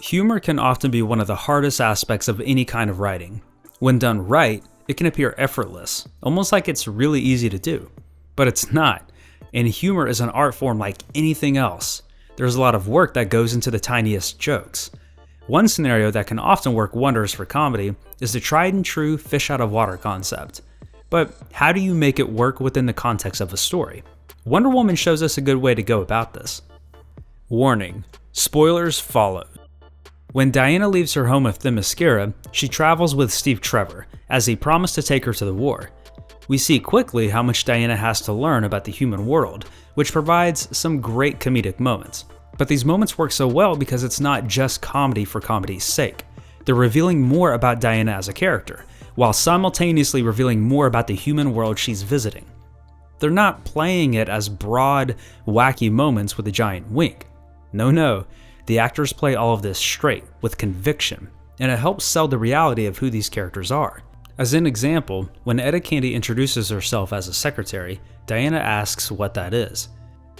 Humor can often be one of the hardest aspects of any kind of writing. When done right, it can appear effortless, almost like it's really easy to do. But it's not, and humor is an art form like anything else. There's a lot of work that goes into the tiniest jokes. One scenario that can often work wonders for comedy is the tried and true fish out of water concept. But how do you make it work within the context of a story? Wonder Woman shows us a good way to go about this. Warning: spoilers follow. When Diana leaves her home of Themyscira, she travels with Steve Trevor, as he promised to take her to the war. We see quickly how much Diana has to learn about the human world, which provides some great comedic moments. But these moments work so well because it's not just comedy for comedy's sake. They're revealing more about Diana as a character, while simultaneously revealing more about the human world she's visiting. They're not playing it as broad, wacky moments with a giant wink. No. The actors play all of this straight, with conviction, and it helps sell the reality of who these characters are. As an example, when Etta Candy introduces herself as a secretary, Diana asks what that is.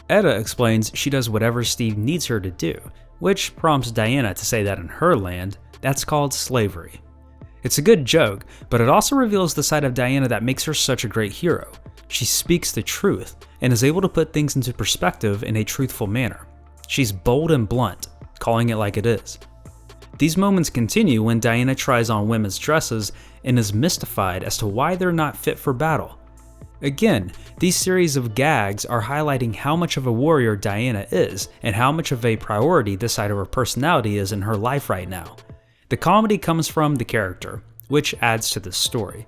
Etta explains she does whatever Steve needs her to do, which prompts Diana to say that in her land, that's called slavery. It's a good joke, but it also reveals the side of Diana that makes her such a great hero. She speaks the truth, and is able to put things into perspective in a truthful manner. She's bold and blunt, calling it like it is. These moments continue when Diana tries on women's dresses and is mystified as to why they're not fit for battle. Again, these series of gags are highlighting how much of a warrior Diana is and how much of a priority this side of her personality is in her life right now. The comedy comes from the character, which adds to the story.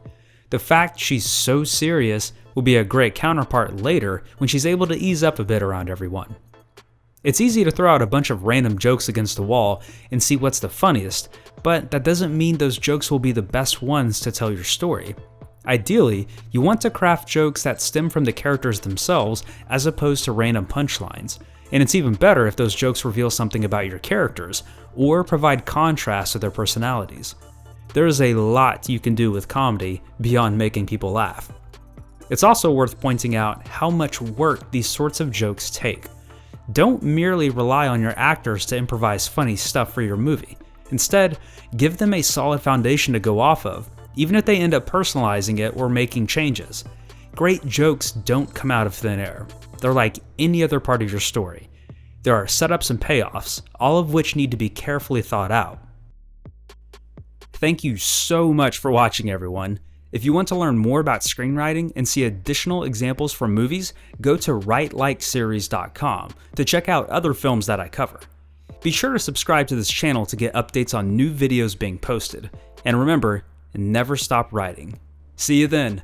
The fact she's so serious will be a great counterpart later when she's able to ease up a bit around everyone. It's easy to throw out a bunch of random jokes against the wall and see what's the funniest, but that doesn't mean those jokes will be the best ones to tell your story. Ideally, you want to craft jokes that stem from the characters themselves as opposed to random punchlines, and it's even better if those jokes reveal something about your characters or provide contrast to their personalities. There is a lot you can do with comedy beyond making people laugh. It's also worth pointing out how much work these sorts of jokes take. Don't merely rely on your actors to improvise funny stuff for your movie. Instead, give them a solid foundation to go off of, even if they end up personalizing it or making changes. Great jokes don't come out of thin air. They're like any other part of your story. There are setups and payoffs, all of which need to be carefully thought out. Thank you so much for watching, everyone. If you want to learn more about screenwriting and see additional examples from movies, go to writelikeseries.com to check out other films that I cover. Be sure to subscribe to this channel to get updates on new videos being posted. And remember, never stop writing. See you then.